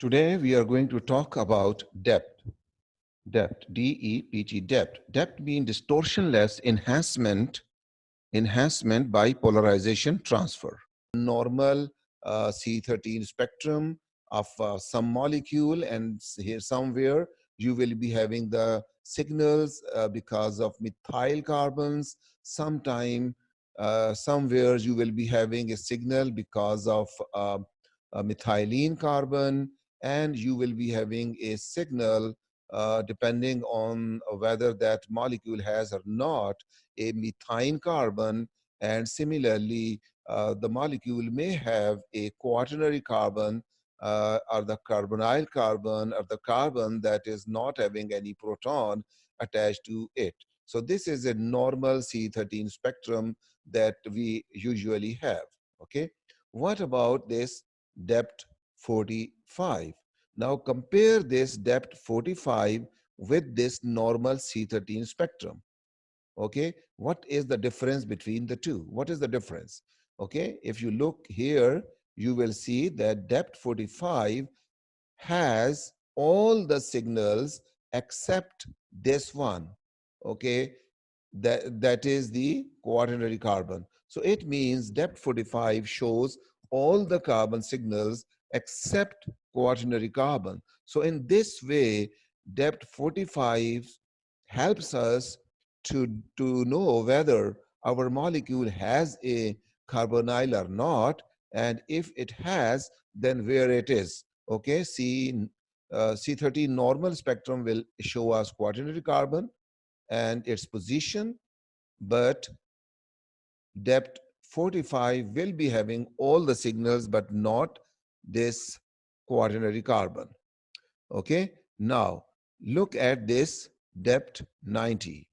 Today we are going to talk about depth. Depth, D-E-P-T, depth. Depth means distortionless enhancement by polarization transfer. Normal C13 spectrum of some molecule, and here somewhere you will be having the signals because of methyl carbons. Sometime somewhere you will be having a signal because of methylene carbon, and you will be having a signal depending on whether that molecule has or not a methine carbon. And similarly, the molecule may have a quaternary carbon or the carbonyl carbon or the carbon that is not having any proton attached to it. So this is a normal C13 spectrum that we usually have. Okay. What about this depth 45? Now compare this depth 45 with this normal C13 spectrum. Okay, what is the difference between the two? What is the difference? Okay, if you look here, you will see that depth 45 has all the signals except this one. Okay, that is the quaternary carbon. So it means depth 45 shows all the carbon signals except quaternary carbon. So in this way, depth 45 helps us to know whether our molecule has a carbonyl or not, and if it has, then where it is. Okay, C13 normal spectrum will show us quaternary carbon and its position, but depth 45 will be having all the signals but not this quaternary carbon. Okay, now look at this depth 90.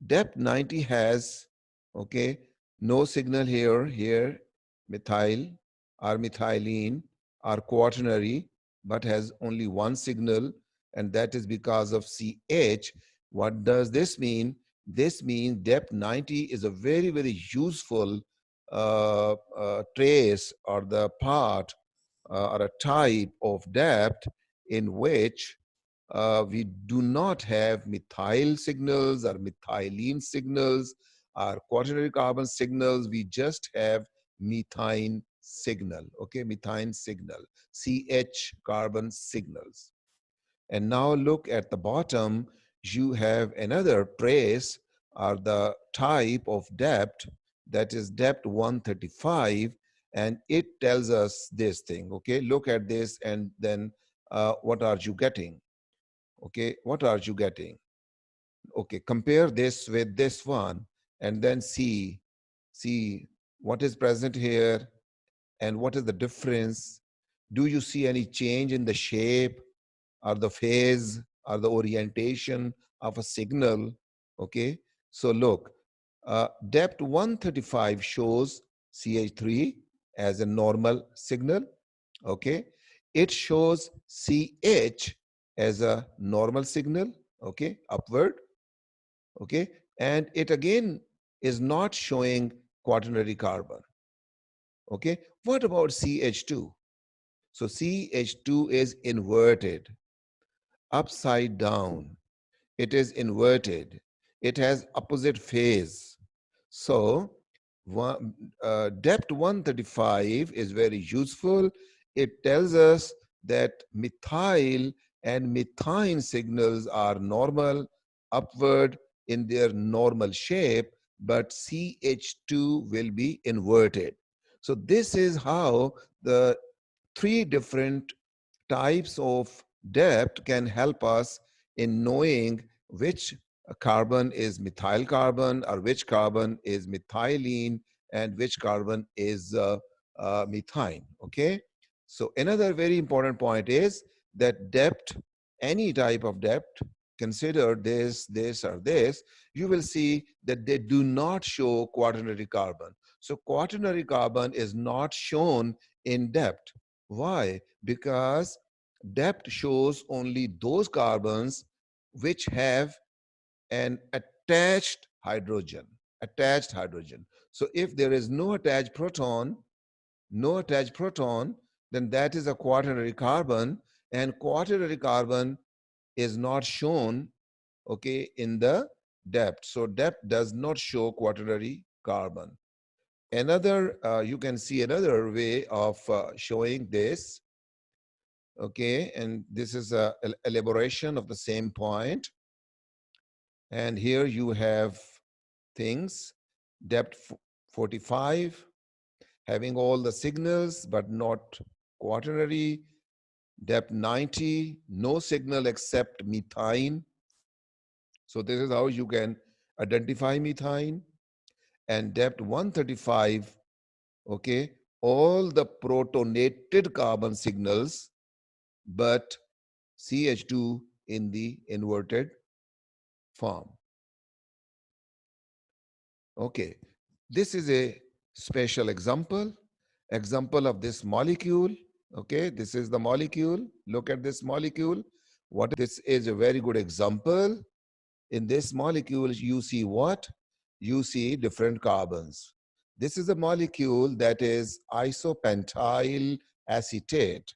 Depth 90 has, okay, no signal here, methyl or methylene or quaternary, but has only one signal, and that is because of CH. What does this mean? This means depth 90 is a very, very useful trace or the part or a type of depth in which we do not have methyl signals or methylene signals or quaternary carbon signals. We just have methine signal, okay, methine signal, CH carbon signals. And now look at the bottom, you have another trace or the type of depth, that is depth 135, and it tells us this thing, okay? Look at this and then what are you getting? Okay, what are you getting? Okay, compare this with this one and then see what is present here and what is the difference. Do you see any change in the shape or the phase or the orientation of a signal? Okay, so look, depth 135 shows CH3 as a normal signal. Okay, it shows CH as a normal signal, okay, upward, okay, and it again is not showing quaternary carbon. Okay, what about CH2? So CH2 is inverted, upside down. It is inverted. It has opposite phase. So depth 135 is very useful. It tells us that methyl and methine signals are normal, upward in their normal shape, but CH2 will be inverted. So this is how the three different types of depth can help us in knowing which carbon is methyl carbon or which carbon is methylene and which carbon is methine. Okay, so another very important point is that depth, any type of depth, consider this or this, you will see that they do not show quaternary carbon. So quaternary carbon is not shown in depth. Why? Because depth shows only those carbons which have an attached hydrogen. So if there is no attached proton, then that is a quaternary carbon. and quaternary carbon is not shown, okay, in the depth. So depth does not show quaternary carbon. Another, you can see another way of showing this, okay, and this is a elaboration of the same point. And here you have things, depth 45, having all the signals, but not quaternary. Depth 90, no signal except methine. So this is how you can identify methine. And depth 135, okay, all the protonated carbon signals, but CH2 in the inverted form. Okay, this is a special example of this molecule. Okay, this is the molecule. Look at this molecule. What this is a very good example. In this molecule, you see what? You see different carbons. This is a molecule that is isopentyl acetate.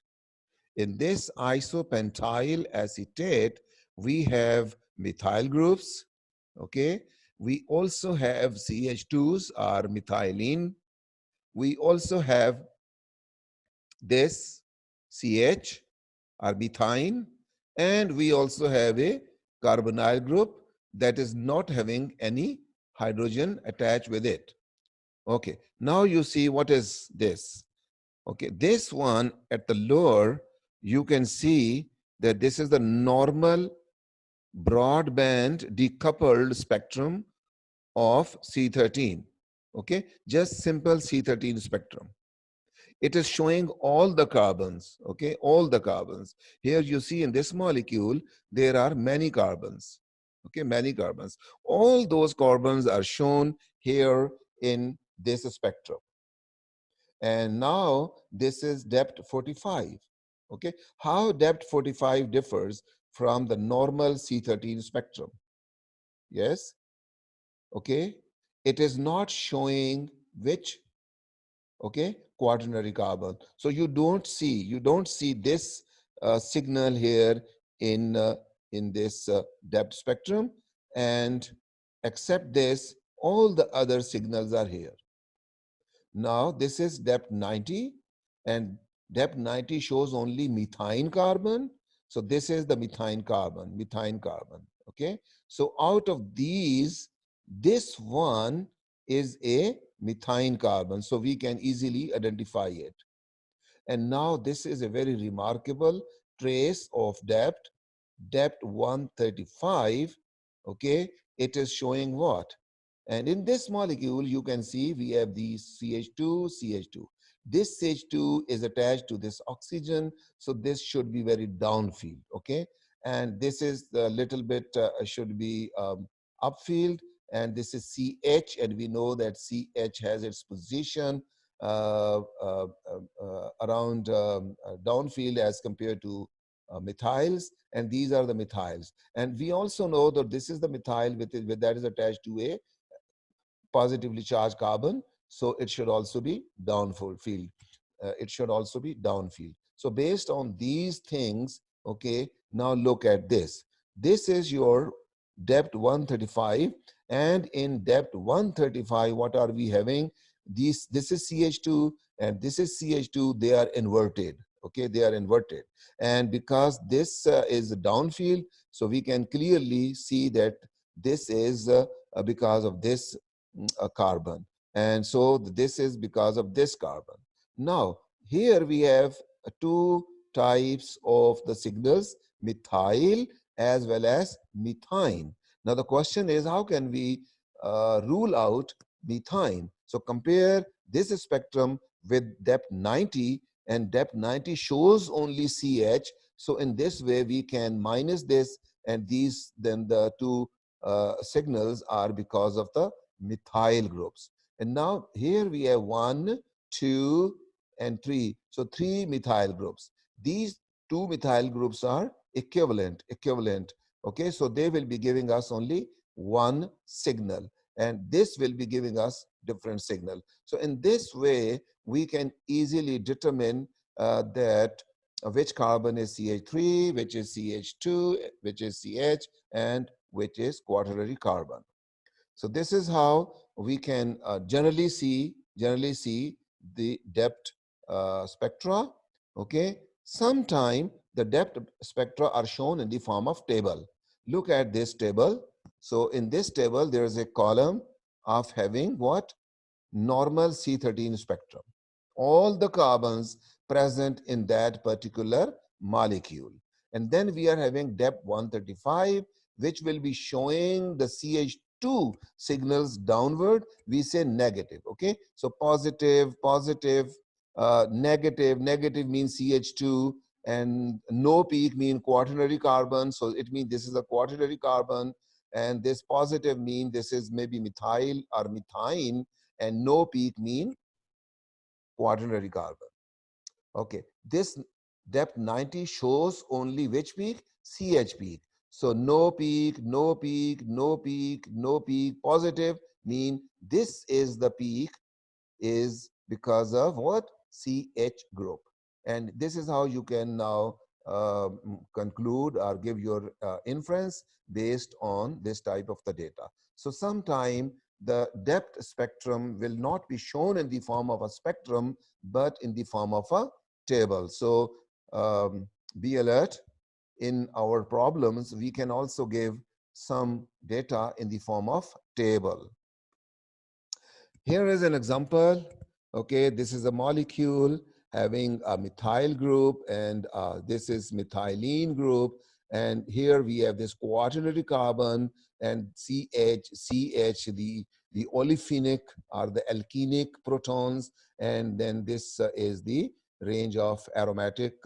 In this isopentyl acetate, we have methyl groups, okay? We also have CH2s or methylene. We also have this CH or methine, and we also have a carbonyl group that is not having any hydrogen attached with it. Okay, now you see what is this. Okay, this one at the lower, you can see that this is the normal broadband decoupled spectrum of C13. Okay, just simple C13 spectrum. It is showing all the carbons, okay, all the carbons. Here you see in this molecule, there are many carbons, okay, many carbons. All those carbons are shown here in this spectrum. And now this is depth 45, okay. How depth 45 differs from the normal C13 spectrum? Yes, okay. It is not showing which, okay, quaternary carbon. So you don't see this signal here in this depth spectrum, and except this, all the other signals are here. Now this is depth 90, and depth 90 shows only methine carbon. So this is the methine carbon, okay? So out of these, this one is a methine carbon, so we can easily identify it. And now this is a very remarkable trace of depth 135, okay? It is showing what? And in this molecule, you can see we have the CH2. This CH2 is attached to this oxygen, so this should be very downfield, okay? And this is a little bit, should be upfield, and this is CH, and we know that CH has its position around downfield as compared to methyls, and these are the methyls. And we also know that this is the methyl with that is attached to a positively charged carbon, so it should also be downfield. It should also be downfield. So based on these things, okay, now look at this. This is your depth 135, and in depth 135, what are we having? This is CH2 and this is CH2. They are inverted. Okay, they are inverted, and because this is downfield, so we can clearly see that this is because of this carbon, and so this is because of this carbon. Now here we have two types of the signals, methyl as well as methine. Now the question is, how can we rule out methine? So compare this spectrum with depth 90, and depth 90 shows only CH. So in this way we can minus this, and these then the two signals are because of the methyl groups. And now here we have 1, 2, and 3. So 3 methyl groups. These 2 methyl groups are equivalent. Okay, so they will be giving us only one signal, and this will be giving us different signal. So in this way, we can easily determine that which carbon is CH3, which is CH2, which is CH, and which is quaternary carbon. So this is how we can generally see the depth spectra. Okay, sometime the depth spectra are shown in the form of table. Look at this table. So in this table, there is a column of having what? Normal C13 spectrum. All the carbons present in that particular molecule. And then we are having depth 135, which will be showing the CH2 signals downward. We say negative, okay? So positive, positive, negative, negative means CH2, and no peak mean quaternary carbon. So it means this is a quaternary carbon, and this positive mean this is maybe methyl or methine, and no peak mean quaternary carbon. Okay, this depth 90 shows only which peak? CH peak. So no peak, no peak, no peak, no peak, positive mean this is the peak is because of what? CH group. And this is how you can now conclude or give your inference based on this type of the data. So sometime the depth spectrum will not be shown in the form of a spectrum, but in the form of a table. So be alert. In our problems, we can also give some data in the form of table. Here is an example. Okay, this is a molecule having a methyl group, and this is methylene group. And here we have this quaternary carbon and CH, the olefinic or the alkenic protons. And then this is the range of aromatic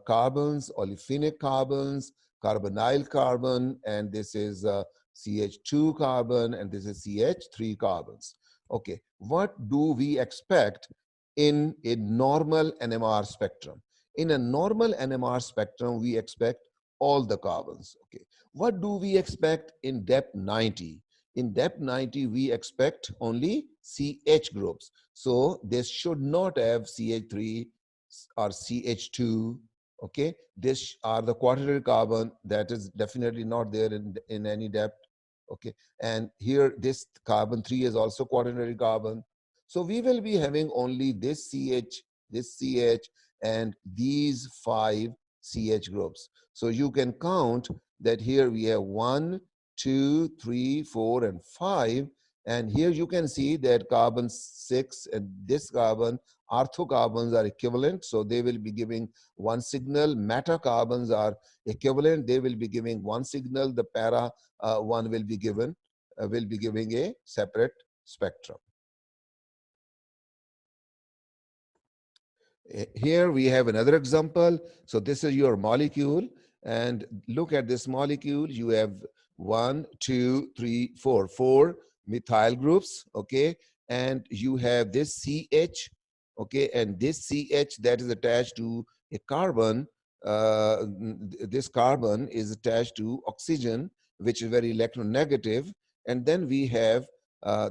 carbons, olefinic carbons, carbonyl carbon, and this is CH2 carbon, and this is CH3 carbons. Okay, what do we expect in a normal NMR spectrum? In a normal NMR spectrum, we expect all the carbons. Okay, what do we expect in depth 90? In depth 90, we expect only CH groups. So this should not have CH3 or CH2. Okay, this are the quaternary carbon that is definitely not there in any depth. Okay, and here this carbon 3 is also quaternary carbon. So we will be having only this CH, and these 5 CH groups. So you can count that here we have 1, 2, 3, 4, and 5. And here you can see that carbon 6 and this carbon, orthocarbons are equivalent. So they will be giving one signal. Metacarbons are equivalent. They will be giving one signal. The para one will be giving a separate spectrum. Here we have another example. So this is your molecule, and look at this molecule. You have 1, 2, 3, 4 methyl groups. Okay, and you have this CH. Okay, and this CH that is attached to a carbon. This carbon is attached to oxygen, which is very electronegative. And then we have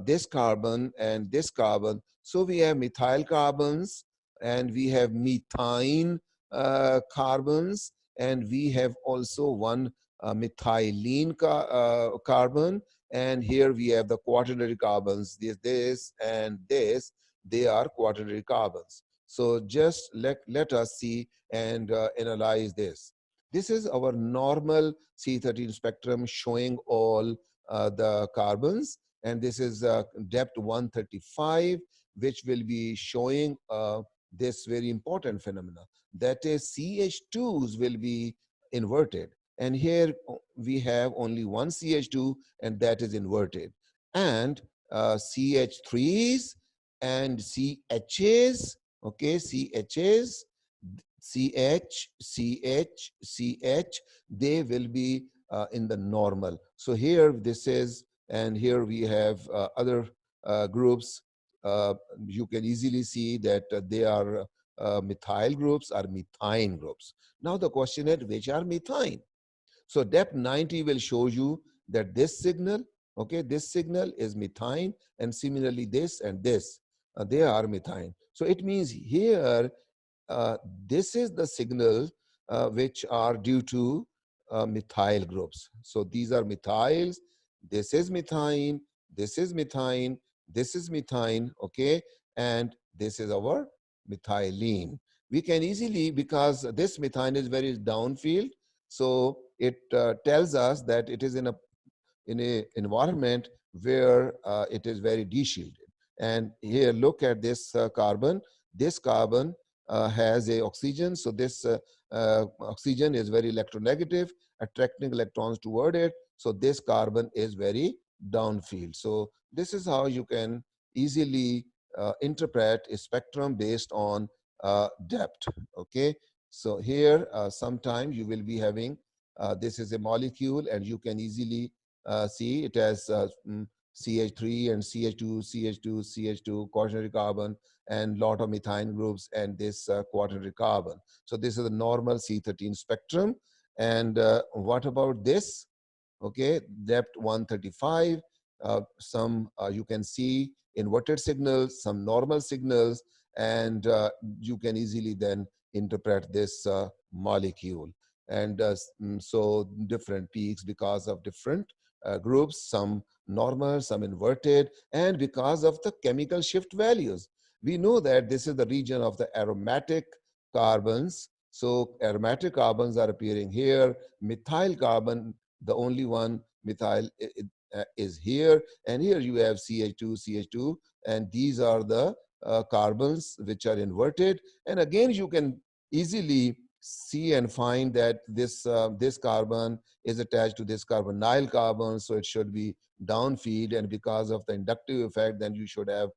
this carbon and this carbon. So we have methyl carbons, and we have methine carbons, and we have also one methylene carbon, and here we have the quaternary carbons, this and this, they are quaternary carbons. So just let us see and analyze this. This is our normal C13 spectrum showing all the carbons, and this is depth 135, which will be showing this very important phenomena, that is CH2s will be inverted, and here we have only one CH2, and that is inverted, and CH3s and CHs, okay, CHs, CH, they will be in the normal. So here this is, and here we have other groups. You can easily see that they are methyl groups or methine groups. Now the question is, which are methine? So depth 90 will show you that this signal, okay, this signal is methine, and similarly this and this, they are methine. So it means here uh, this is the signal which are due to methyl groups. So these are methyls. This is methine. This is methine. This is methine. Okay, and this is our methylene. We can easily, because this methine is very downfield, so it tells us that it is in a environment where it is very de-shielded. And here, look at this carbon. This carbon has a oxygen, so this oxygen is very electronegative, attracting electrons toward it. So this carbon is very downfield. So this is how you can easily interpret a spectrum based on depth. Okay, so here sometime you will be having this is a molecule, and you can easily see it as CH3 and CH2, CH2, CH2, quaternary carbon, and lot of methine groups, and this quaternary carbon. So this is the normal C13 spectrum. And what about this? Okay, depth 135. Some you can see inverted signals, some normal signals, and you can easily then interpret this molecule. And so different peaks because of different groups, some normal, some inverted, and because of the chemical shift values. We know that this is the region of the aromatic carbons. So aromatic carbons are appearing here. Methyl carbon, the only one methyl is here, and here you have CH2, CH2, and these are the carbons which are inverted. And again, you can easily see and find that this carbon is attached to this carbonyl carbon, so it should be downfeed, and because of the inductive effect, then you should have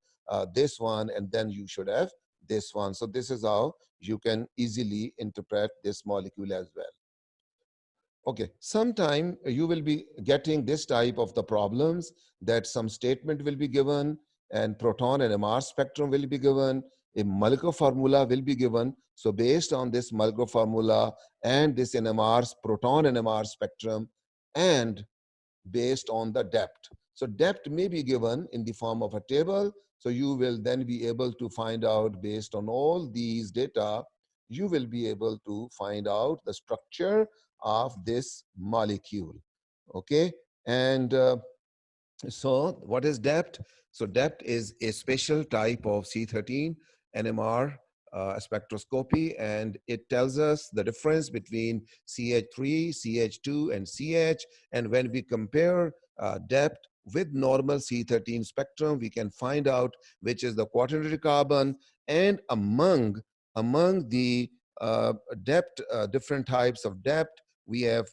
this one, and then you should have this one. So this is how you can easily interpret this molecule as well. Okay, sometime you will be getting this type of the problems, that some statement will be given, and proton and NMR spectrum will be given, a molecular formula will be given. So based on this molecular formula and this NMR's proton NMR spectrum, and based on the depth. So depth may be given in the form of a table. So you will then be able to find out, based on all these data, you will be able to find out the structure of this molecule. Okay, and so what is depth? So depth is a special type of C13 NMR spectroscopy, and it tells us the difference between CH3, CH2, and CH. And when we compare depth with normal C13 spectrum, we can find out which is the quaternary carbon. And among the depth, different types of depth, we have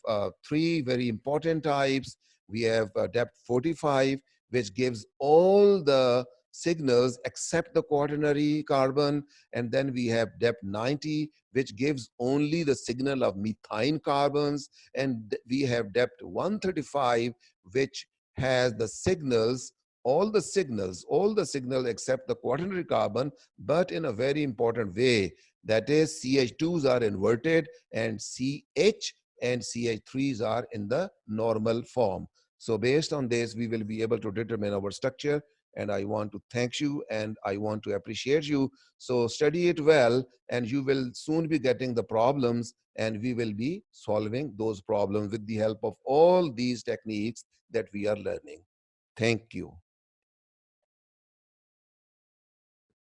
three very important types. We have depth 45, which gives all the signals except the quaternary carbon. And then we have depth 90, which gives only the signal of methine carbons. And we have depth 135, which has the signals, all the signals except the quaternary carbon, but in a very important way. That is, CH2s are inverted, and CH and CH3s are in the normal form. So based on this, we will be able to determine our structure. And I want to thank you, and I want to appreciate you. So study it well, and you will soon be getting the problems, and we will be solving those problems with the help of all these techniques that we are learning. Thank you.